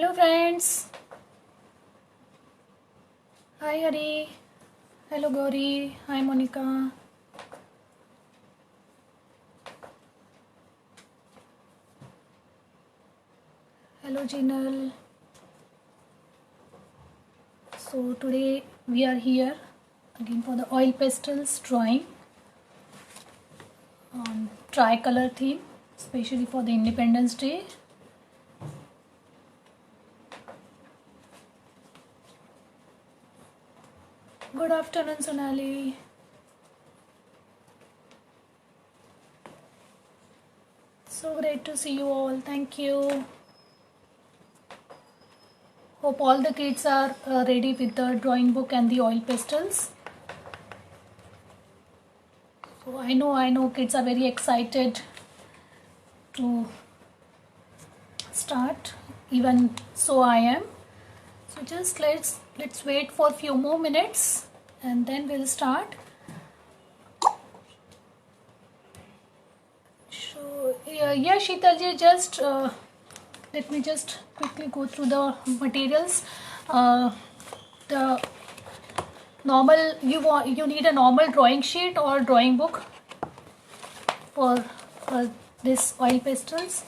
Hello friends. Hi Hari. Hello Gauri. Hi Monica. Hello Jinal. So today we are here again for the oil pastels drawing on tricolor theme, especially for the Independence Day. Good afternoon Sonali. So great to see you all. Thank you. Hope all the kids are ready with the drawing book and the oil pastels. So I know kids are very excited to start. Even so I am. So just let's wait for a few more minutes and then we'll start. So yeah Sheetalji, just let me just quickly go through the materials. The normal, you need a normal drawing sheet or drawing book for this oil pastels.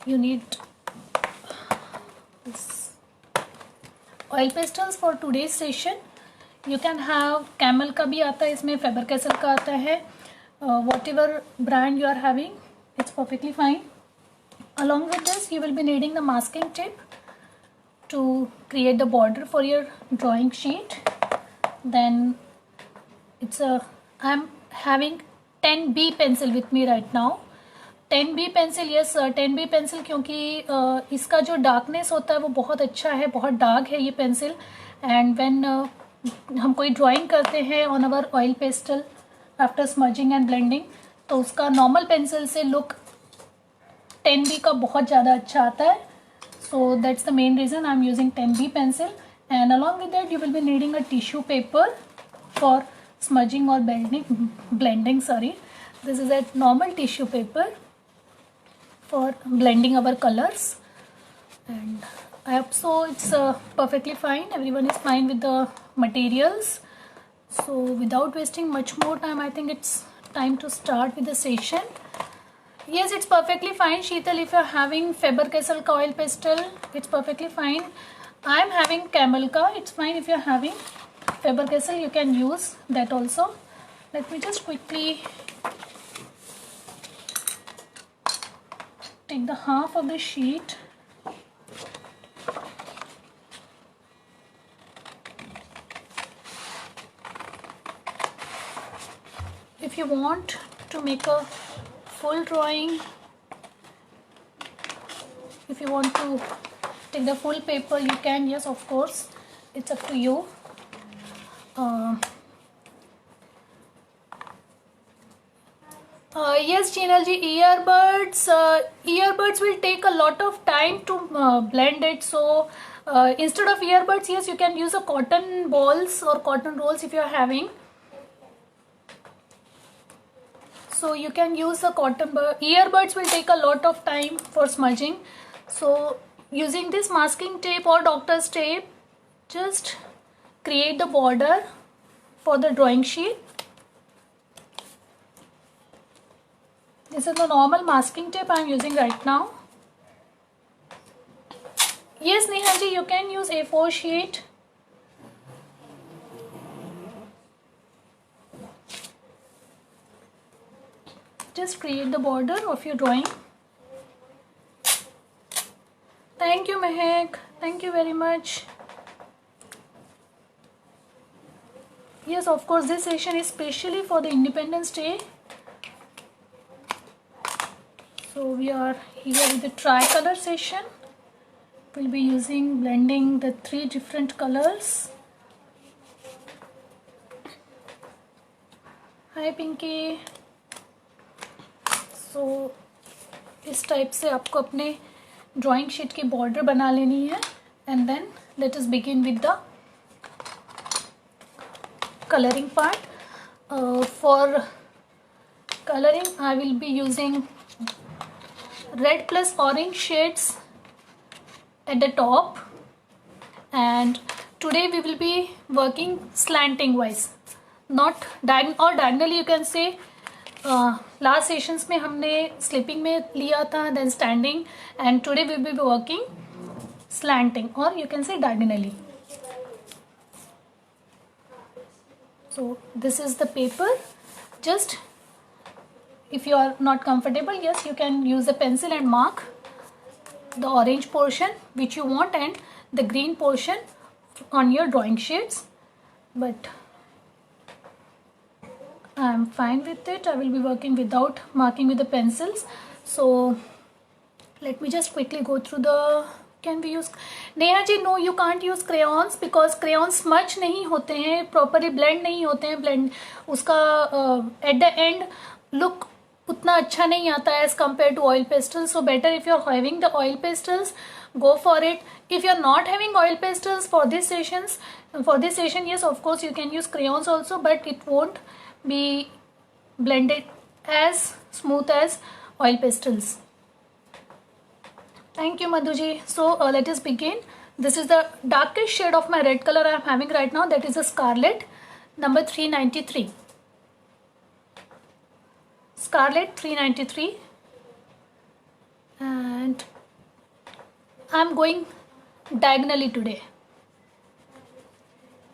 You need this oil pastels for today's session. You can have Camel का भी आता है इसमें, Faber-Castell का आता है. Whatever brand you are having, it's perfectly fine. Along with this, you will be needing the masking tape to create the border for your drawing sheet. Then I'm having 10B pencil with me right now. 10B pencil, yes 10B pencil, क्योंकि इसका जो darkness होता है वो बहुत अच्छा है, बहुत डार्क है ये पेंसिल. एंड व्हेन हम कोई ड्राइंग करते हैं on our oil pastel after smudging and blending, तो उसका नॉर्मल पेंसिल से लुक 10B का बहुत ज़्यादा अच्छा आता है. So that's the main reason I am using 10B pencil. And along with that you will be needing a tissue paper for smudging or blending. This is a normal tissue paper for blending our colors, and I hope so it's perfectly fine. Everyone is fine with the materials. So without wasting much more time, I think it's time to start with the session. Yes, it's perfectly fine Sheetal. If you're having Faber-Castell ka oil pastel, it's perfectly fine. I'm having Camel ka, it's fine. If you're having Faber-Castell, you can use that also. Let me just quickly take the half of the sheet. If you want to make a full drawing, if you want to take the full paper, you can. Yes, of course, it's up to you. Yes, Jinal ji, earbuds will take a lot of time to blend it. So instead of earbuds, yes, you can use a cotton balls or cotton rolls if you are having. So you can use a cotton earbuds will take a lot of time for smudging. So using this masking tape or doctor's tape, just create the border for the drawing sheet. This is the normal masking tape I am using right now. Yes, Neha ji, you can use A4 sheet. Just create the border of your drawing. Thank you, Mehek. Thank you very much. Yes, of course, this session is specially for the Independence Day. So we are here with the tricolor session. We'll be blending the 3 different colors. Hi Pinky. So इस type से आपको अपने drawing sheet की border बना लेनी है. And then let us begin with the coloring part. For coloring, I will be using red plus orange shades at the top, and today we will be working slanting wise, not diagonally you can say. Last sessions में हमने sleeping में लिया था, then standing, and today we will be working slanting, or you can say diagonally. So this is the paper. Just if you are not comfortable, yes, you can use a pencil and mark the orange portion which you want and the green portion on your drawing sheets, but I am fine with it. I will be working without marking with the pencils. So let me just quickly go through the, can we use, Neha ji no, you can't use crayons because crayons smudge नहीं होते हैं, properly blend नहीं होते हैं, blend उसका at the end look उतना अच्छा नहीं आता है as compared to oil pastels. So better if you are having the oil pastels, go for it. If you are not having oil pastels for this session, yes, of course you can use crayons also, but it won't be blended as smooth as oil pastels. Thank you, Madhuji. So let us begin. This is the darkest shade of my red color I am having right now. That is a Scarlet number 393. Scarlet 393. And I am going diagonally today.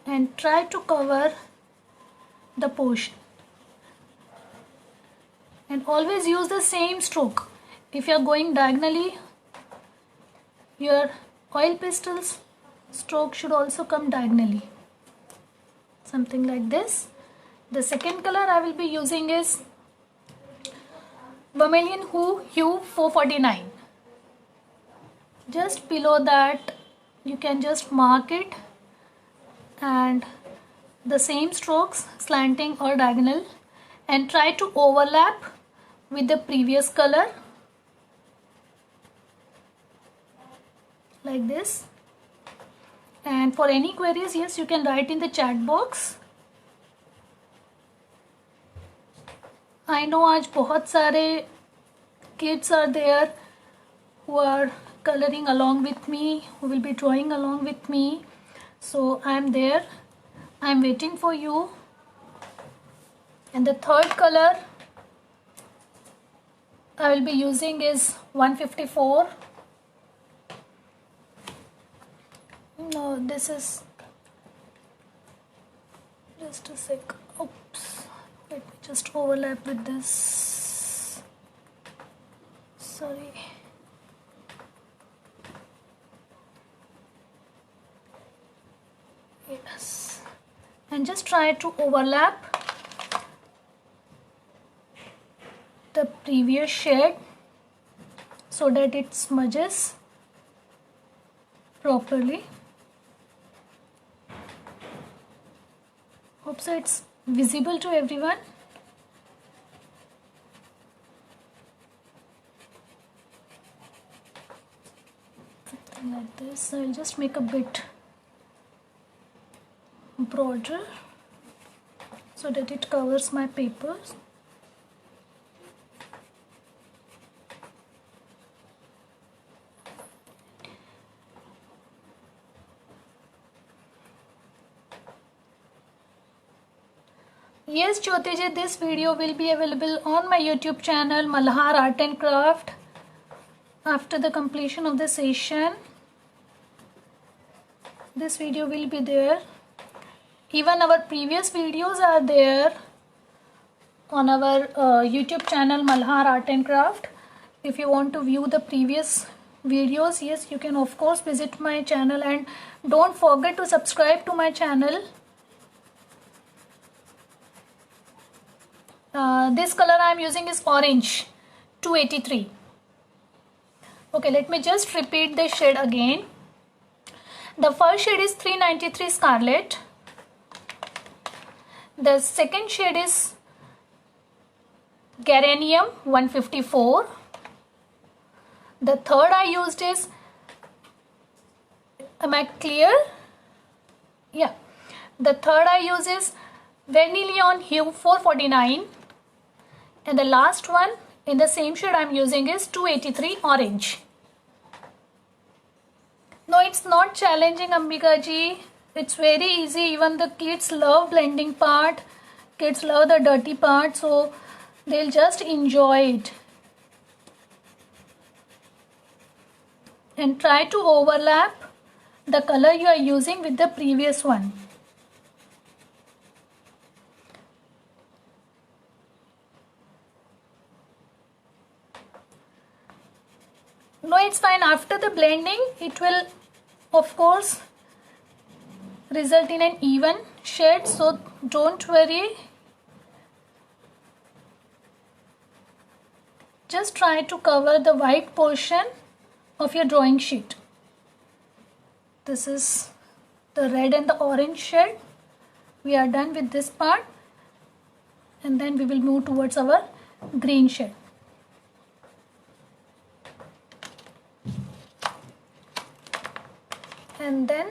And try to cover the portion. And always use the same stroke. If you are going diagonally, your oil pastels stroke should also come diagonally, something like this. The second color I will be using is Vermilion Hue 449. Just below that you can just mark it, and the same strokes, slanting or diagonal, and try to overlap with the previous color like this. And for any queries, yes, you can write in the chat box. I know आज बहुत सारे kids are there who are coloring along with me, who will be drawing along with me. So I am there. I am waiting for you. And the third color I will be using is 154. No, this is just a sec. Oops, let me just overlap with this. Sorry. Yes, and just try to overlap the previous shade so that it smudges properly. Hope so it's visible to everyone. Something like this. I'll just make a bit broader so that it covers my papers. Yes, Jyoti ji, this video will be available on my YouTube channel Malhar Art and Craft after the completion of the session. This video will be there. Even our previous videos are there on our YouTube channel Malhar Art and Craft. If you want to view the previous videos, yes, you can of course visit my channel, and don't forget to subscribe to my channel. This color I am using is orange 283. Okay, let me just repeat the shade again. The first shade is 393 Scarlet. The second shade is Geranium 154. The third I used is, am I clear? Yeah. The third I use is Vermilion Hue 449. And the last one in the same shade I am using is 283 Orange. No, it's not challenging, Ambika ji. It's very easy. Even the kids love blending part. Kids love the dirty part, so they'll just enjoy it. And try to overlap the color you are using with the previous one. No, it's fine. After the blending, it will of course result in an even shade, so don't worry. Just try to cover the white portion of your drawing sheet. This is the red and the orange shade. We are done with this part, and then we will move towards our green shade. And then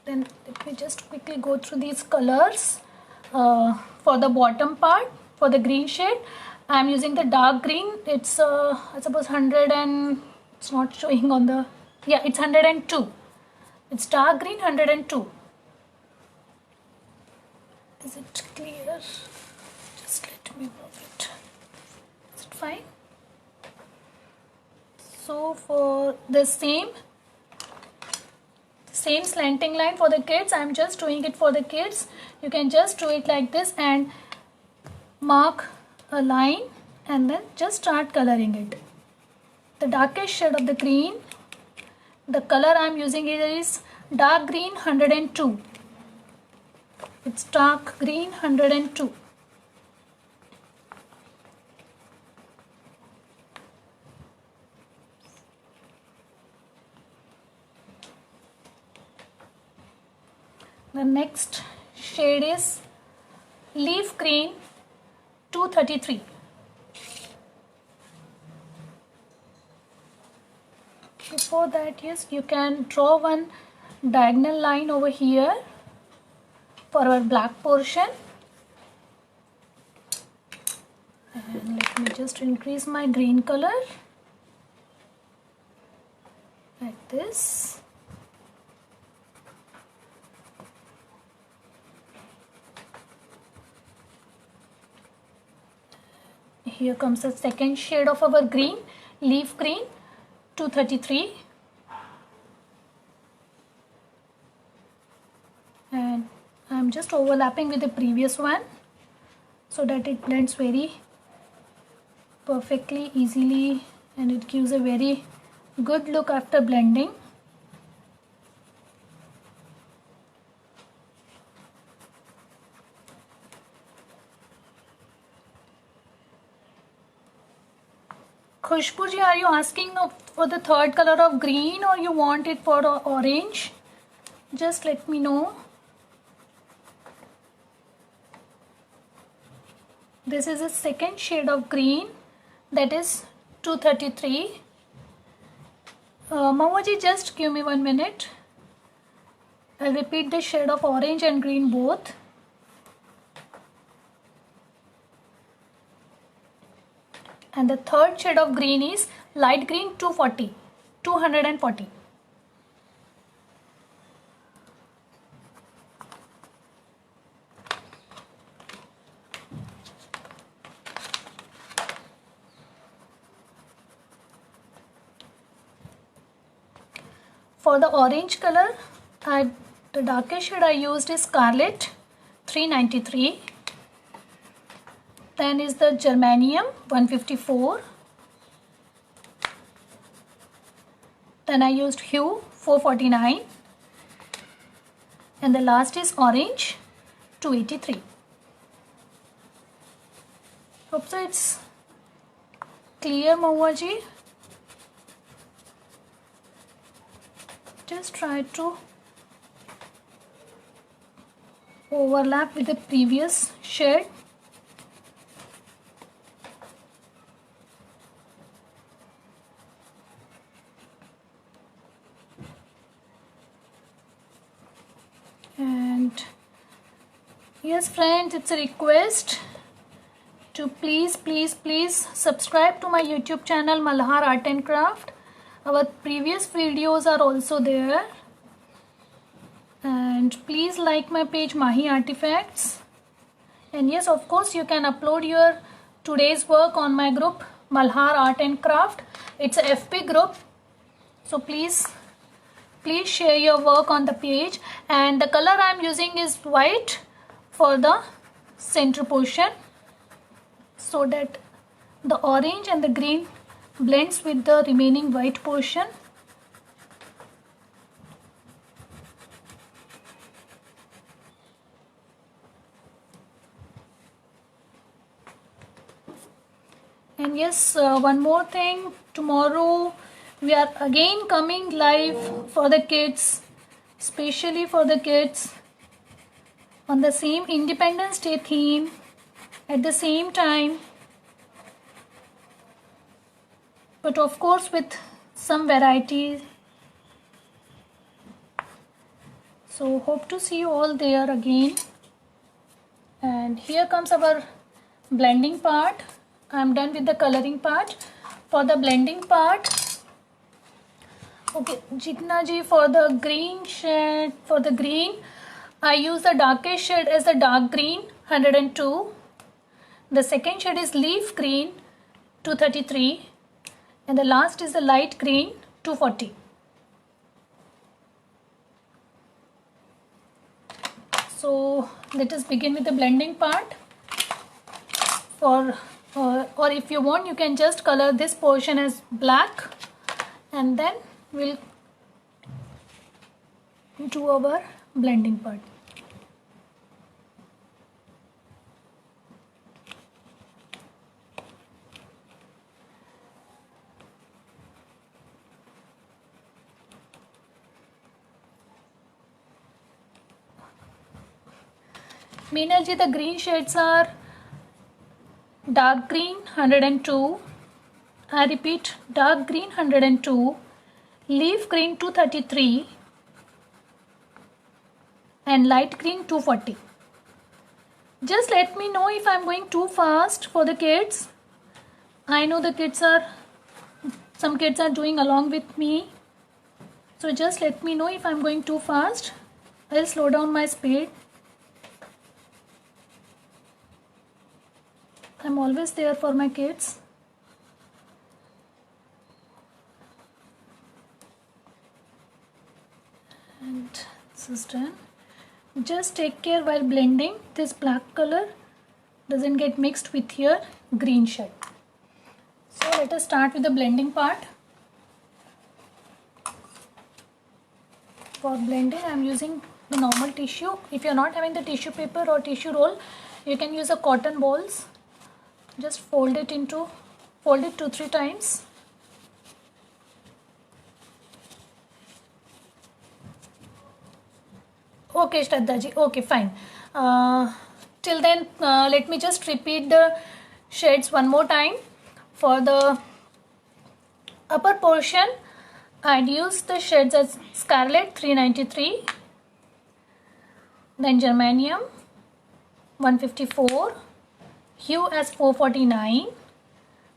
let me just quickly go through these colors. For the bottom part, for the green shade, I am using the dark green. It's I suppose 100 and it's not showing on the, yeah, it's 102. It's dark green 102. Is it clear? Just let me move it. Is it fine? So for the same slanting line for the kids, I'm just doing it for the kids. You can just do it like this and mark a line and then just start coloring it. The darkest shade of the green, the color I'm using here is dark green 102. It's dark green 102. The next shade is leaf green 233. Before that, yes, you can draw one diagonal line over here for our black portion. And let me just increase my green color like this. Here comes the second shade of our green, leaf green 233. And I'm just overlapping with the previous one so that it blends very perfectly, easily, and it gives a very good look after blending. Khushbu ji, are you asking for the third color of green or you want it for orange? Just let me know. This is a second shade of green, that is 233. Mamaji, just give me 1 minute. I'll repeat the shade of orange and green both. And the third shade of green is light green 240. For the orange color, the darkest shade I used is Scarlet 393. Then is the Germanium 154. Then I used Hue 449. And the last is Orange 283. Hope so it's clear, Mauaji. Just try to overlap with the previous shade. Yes friends, it's a request to please subscribe to my YouTube channel Malhar Art and Craft. Our previous videos are also there, and please like my page Mahi Artifacts. And yes, of course, you can upload your today's work on my group Malhar Art and Craft. It's a FP group, so please share your work on the page. And the color I am using is white for the center portion, so that the orange and the green blends with the remaining white portion. And yes, one more thing, tomorrow we are again coming live for the kids, especially for the kids, on the same Independence Day theme at the same time, but of course with some variety. So hope to see you all there again. And here comes our blending part. I am done with the coloring part. For the blending part, okay, Jitna ji, for the green shade, for the green, I use the darkest shade as the dark green 102. The second shade is leaf green 233, and the last is the light green 240. So let us begin with the blending part. Or if you want, you can just color this portion as black, and then we'll do our blending part. Meenal ji, the green shades are dark green 102, I repeat, dark green 102, leaf green 233, and light green 240. Just let me know if I'm going too fast for the kids. I know some kids are doing along with me, so just let me know if I'm going too fast. I'll slow down my speed. I'm always there for my kids. And this is done. Just take care while blending, this black color doesn't get mixed with your green shade. So let us start with the blending part. For blending, I am using the normal tissue. If you are not having the tissue paper or tissue roll, you can use a cotton balls. Just fold it 2-3 times. Okay, Shraddha ji. Okay, fine. Till then, let me just repeat the shades one more time. For the upper portion, I'd use the shades as Scarlet 393, then Germanium 154, Hue as 449,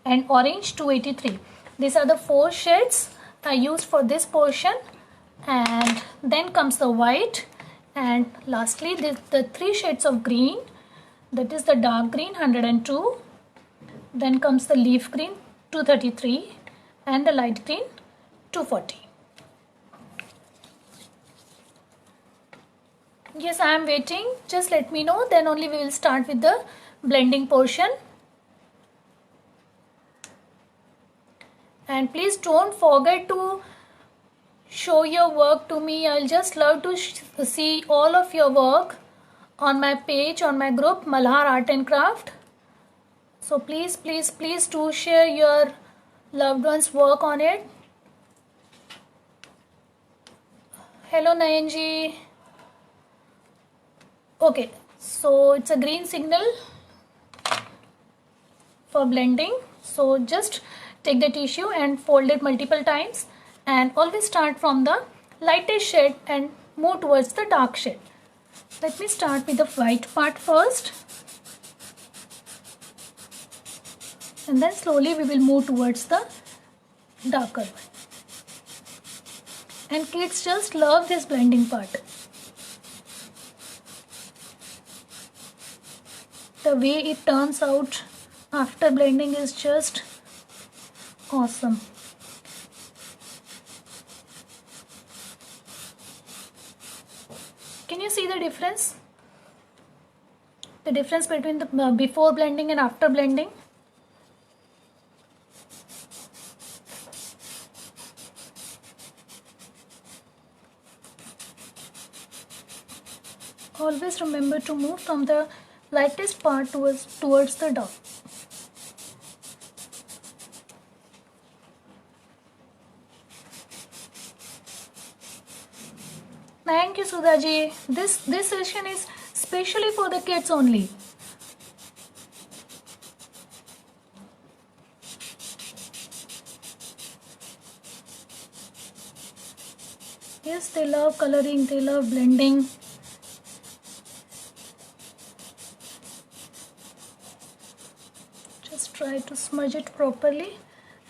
and Orange 283. These are the 4 shades I used for this portion, and then comes the white, and lastly the 3 shades of green, that is the dark green 102, then comes the leaf green 233, and the light green 240. Yes, I am waiting. Just let me know, then only we will start with the blending portion. And please don't forget to show your work to me. I'll just love to see all of your work on my page, on my group Malhar Art and Craft. So please do share your loved ones' work on it. Hello Nayan ji. Okay, so it's a green signal for blending. So just take the tissue and fold it multiple times, and always start from the lightest shade and move towards the dark shade. Let me start with the white part first, and then slowly we will move towards the darker one. And kids just love this blending part. The way it turns out after blending is just awesome. Can you see the difference? The difference between the before blending and after blending? Always remember to move from the lightest part towards the dark. Thank you, Sudhaji. This session is specially for the kids only. Yes, they love coloring, they love blending. Just try to smudge it properly.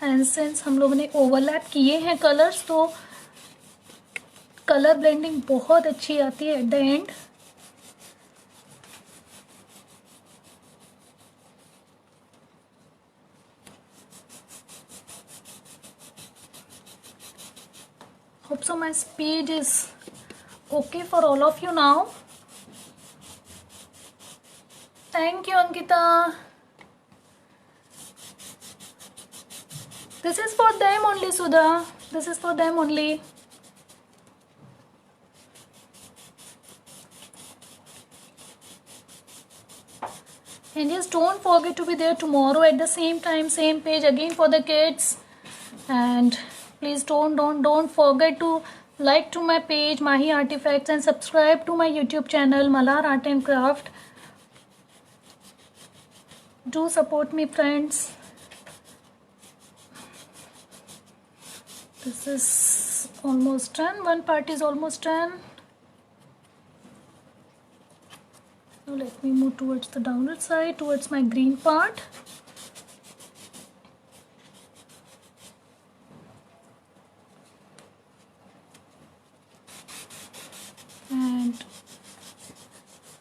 And since हम लोगों ने overlap किए हैं colors, तो colour blending बहुत अच्छी आती है at the end. Hope so my speed is okay for all of you now. Thank you, Ankita. This is for them only, Sudha. This is for them only. And just don't forget to be there tomorrow at the same time, same page again for the kids. And please don't forget to like to my page Mahi Artifacts and subscribe to my YouTube channel Malar Art and Craft. Do support me, friends. This is almost done. One part is almost done. Now let me move towards the downward side, towards my green part. And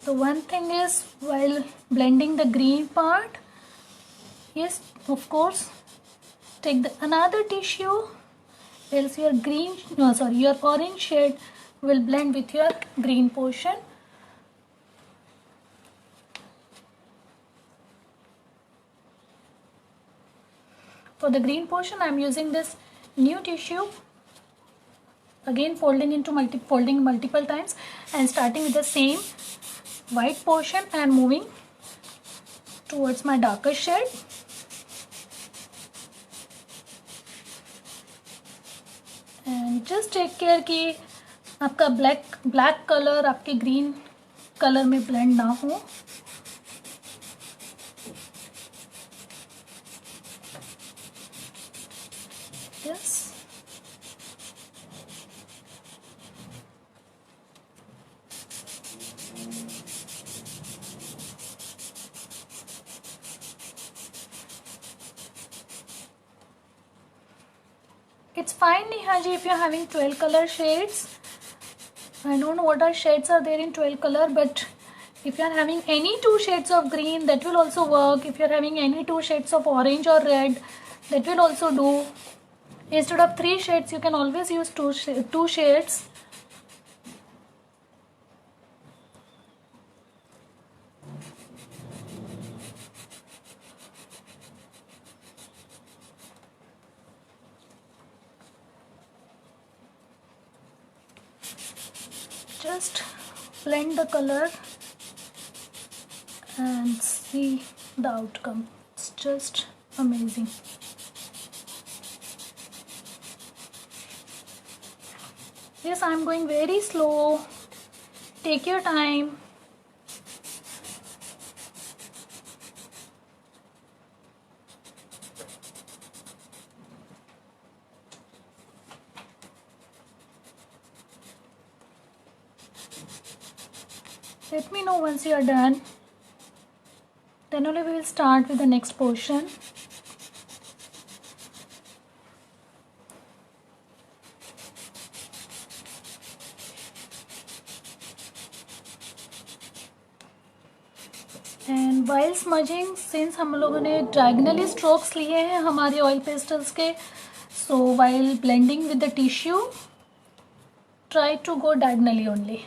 the one thing is, while blending the green part, yes, of course, take another tissue, else your your orange shade will blend with your green portion. For the green portion, I am using this new tissue, again folding multiple times and starting with the same white portion and moving towards my darker shade. And just take care कि आपका black color आपके green color में blend ना हो. Yes. It's fine, Nehaji, if you're having 12 color shades. I don't know what are shades are there in 12 color, but if you're having any 2 shades of green, that will also work. If you're having any 2 shades of orange or red, that will also do. Instead of 3 shades, you can always use 2 shades. Just blend the color and see the outcome. It's just amazing. Yes, I'm going very slow. Take your time. Let me know once you are done. Then only we will start with the next portion. And while smudging, since हम लोगों ने diagonally strokes लिए हैं हमारे oil pastels के, so while blending with the tissue try to go diagonally only.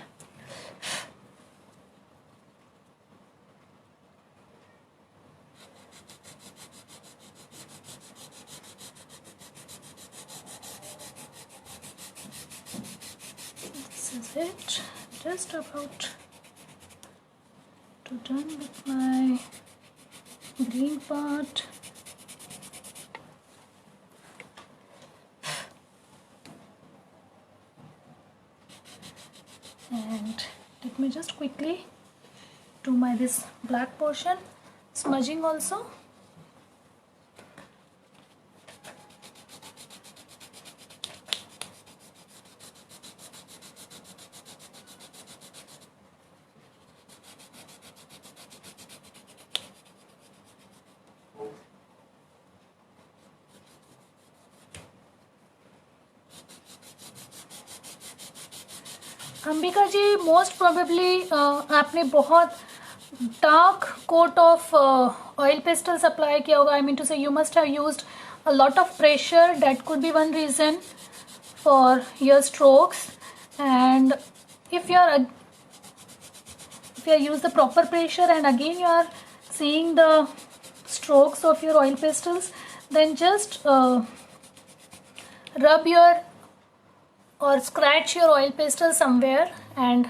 This is it. Just about to done with my green part. And let me just quickly do my this black portion smudging also. Ambika ji, most probably आपने बहुत dark coat of oil pastels apply किया होगा. I mean to say you must have used a lot of pressure. That could be one reason for your strokes. And if you use the proper pressure and again you are seeing the strokes of your oil pastels, then just rub your or scratch your oil pastel somewhere and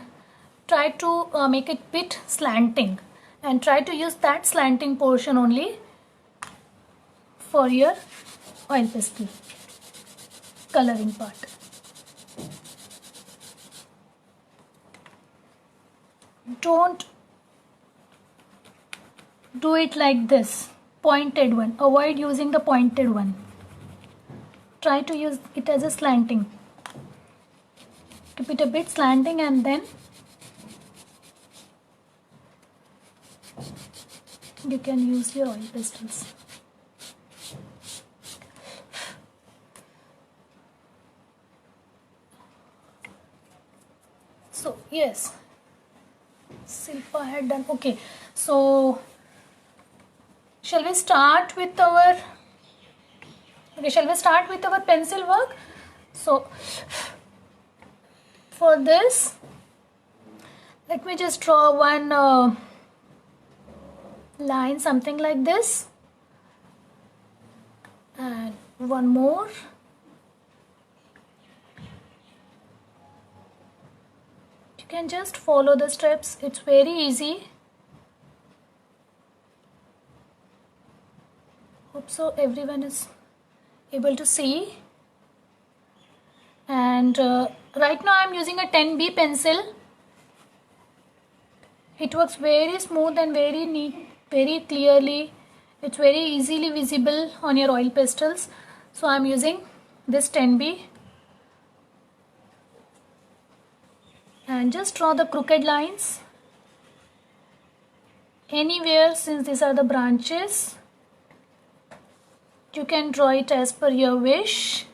try to make it bit slanting, and try to use that slanting portion only for your oil pastel coloring part. Don't do it like this pointed one. Avoid using the pointed one. Try to use it as a slanting. Keep it a bit slanting and then you can use your oil pastels. So yes, Silpa had done. Okay, so shall we start with our pencil work? So for this, let me just draw one line something like this, and one more. You can just follow the steps. It's very easy. Hope so everyone is able to see. And right now I am using a 10B pencil. It works very smooth and very neat, very clearly. It's very easily visible on your oil pastels. So I am using this 10B. And just draw the crooked lines anywhere, since these are the branches. You can draw it as per your wish.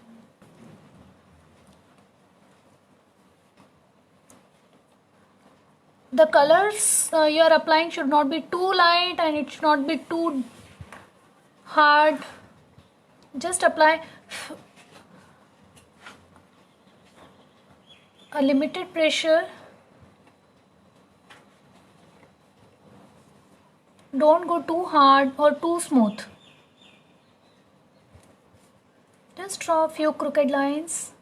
The colors you are applying should not be too light and it should not be too hard. Just apply a limited pressure. Don't go too hard or too smooth. Just draw a few crooked lines.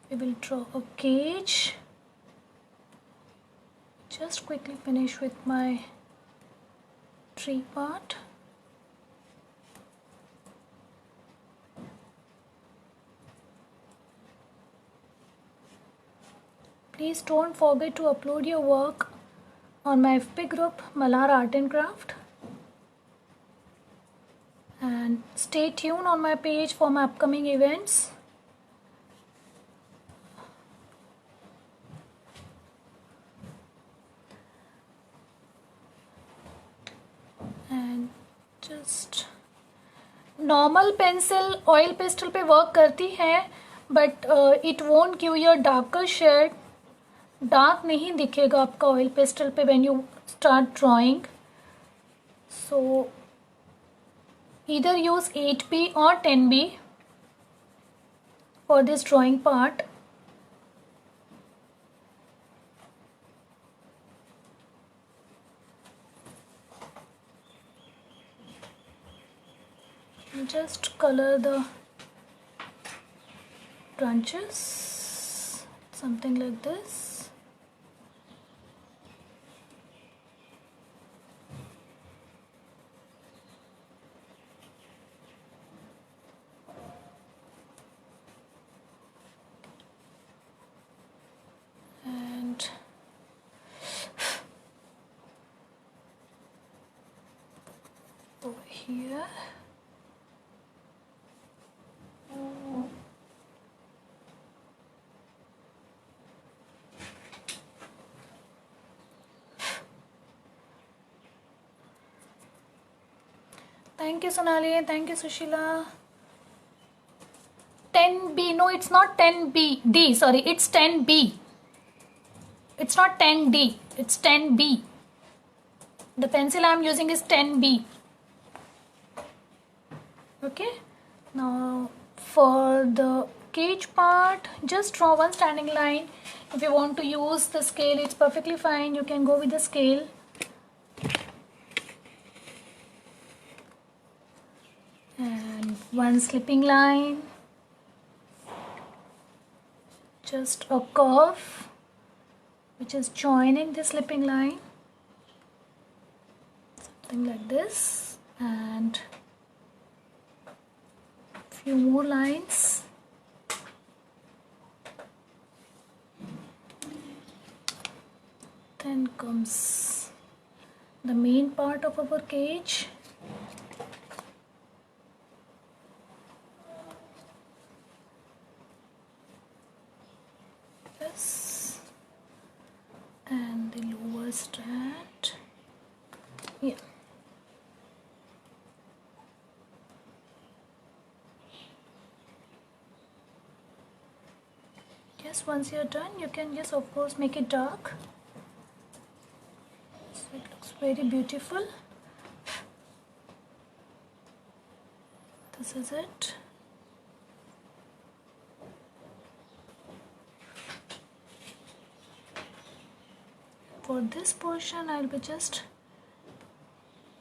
We will draw a cage. Just quickly finish with my tree part. Please don't forget to upload your work on my FB group, Malhar Art and Craft. And stay tuned on my page for my upcoming events. And just normal pencil oil pastel पे work करती है, but it won't give you a darker shade. Dark नहीं दिखेगा आपका oil pastel पे when you start drawing. So either use 8B or 10B for this drawing part. Just color the branches, something like this. And over here. Thank you, Sonali. Thank you, Sushila. 10B. No, it's not 10B. D. Sorry, it's 10B. It's not 10D. It's 10B. The pencil I am using is 10B. Okay. Now, for the cage part, just draw one standing line. If you want to use the scale, it's perfectly fine. You can go with the scale. And one slipping line, just a curve which is joining the slipping line, something like this, and few more lines. Then comes the main part of our cage. And the lower strand, yeah. Yes, once you're done, you can just of course make it dark, so it looks very beautiful. This is it. For this portion, I'll be just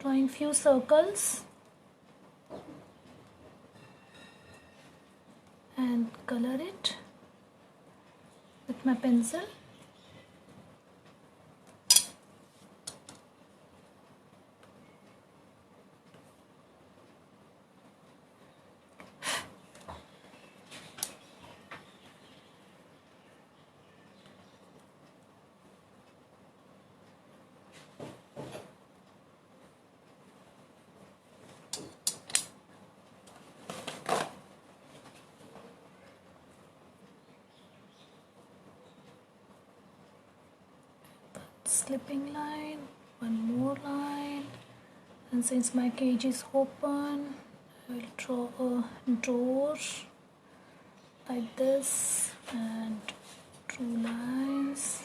drawing few circles and color it with my pencil. Slipping line, one more line, and since my cage is open, I will draw a door like this and two lines.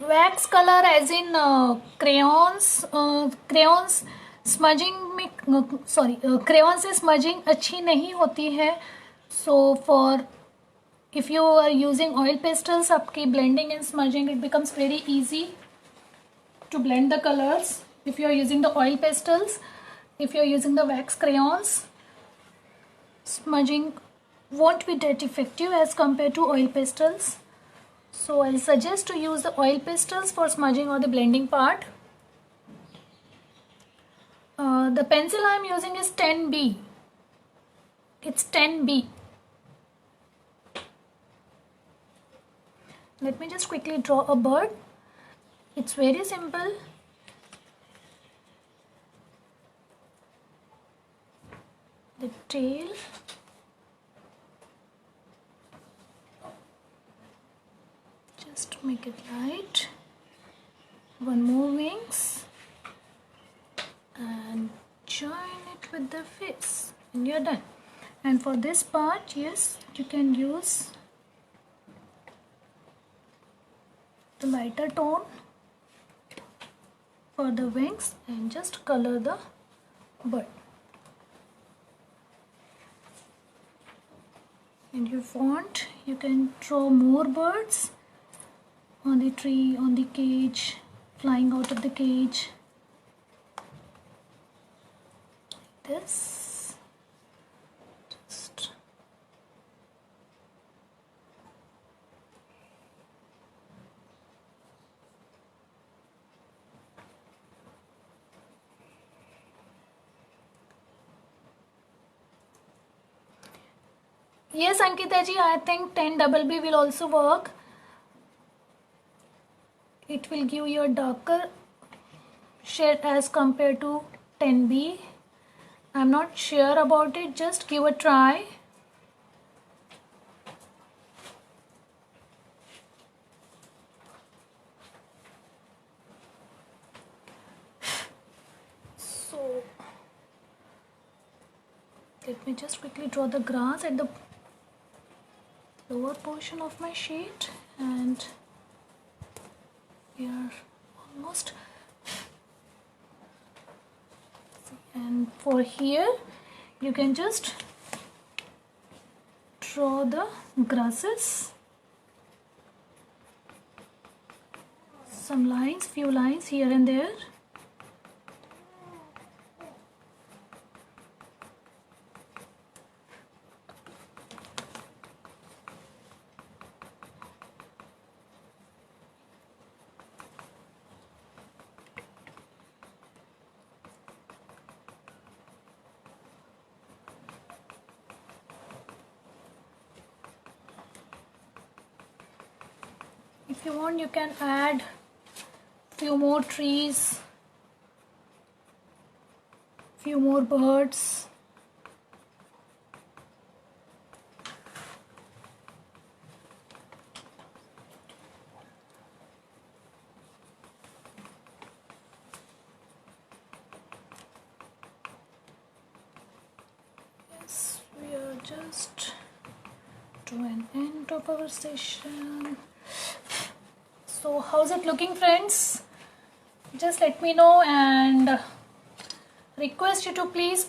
Wax color as in crayons, crayons smudging में crayon से smudging अच्छी नहीं होती है. So for if you are using oil pastels, आपकी blending and smudging, it becomes very easy to blend the colors. If you are using the oil pastels, if you are using the wax crayons, smudging won't be that effective as compared to oil pastels. So I'll suggest to use the oil pastels for smudging or the blending part. The pencil I'm using is 10B. It's 10B. Let me just quickly draw a bird. It's very simple. The tail. Just make it light. One more wings. And join it with the face. And you're done. And for this part, yes, you can use the lighter tone for the wings and just color the bird. And if you want, you can draw more birds on the tree, on the cage, flying out of the cage. Like this. Just yes, Ankita ji, I think 10BB will also work. It will give you a darker shade as compared to 10B. I'm not sure about it, just give a try. So let me just quickly draw the grass at the lower portion of my sheet, and we are almost. And for here you can just draw the grasses, some lines, few lines here and there. If you want, you can add few more trees, few more birds. Yes, we are just to an end of our session. So how's it looking, friends? Just let me know, and request you to please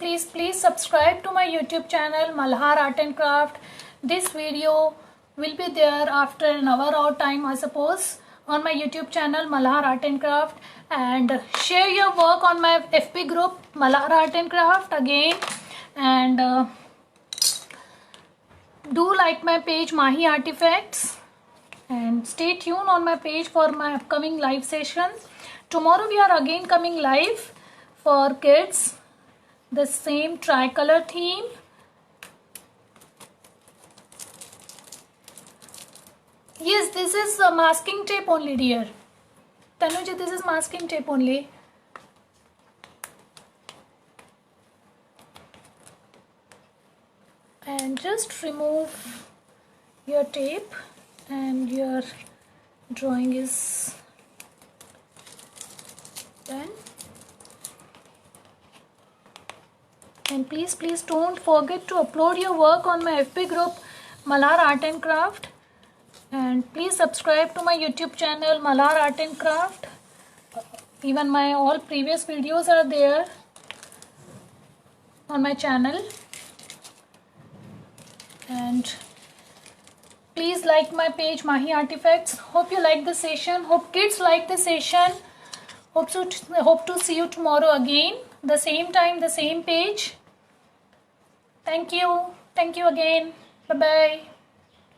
subscribe to my YouTube channel Malhar Art and Craft. This video will be there after an hour or time, I suppose, on my YouTube channel Malhar Art and Craft, and share your work on my FB group Malhar Art and Craft again, and do like my page Mahi Artifacts, and stay tuned on my page for my upcoming live sessions. Tomorrow we are again coming live for kids, the same tricolor theme. Yes, this is masking tape only, dear. Tanuji, this is masking tape only. And just remove your tape and your drawing is done. And please don't forget to upload your work on my FB group Malhar Art and Craft, and please subscribe to my YouTube channel Malhar Art and Craft. Even my all previous videos are there on my channel, and please like my page Mahi Artifacts. Hope you like the session, hope kids like the session. Hope to see you tomorrow again, the same time, the same page. Thank you again. Bye bye.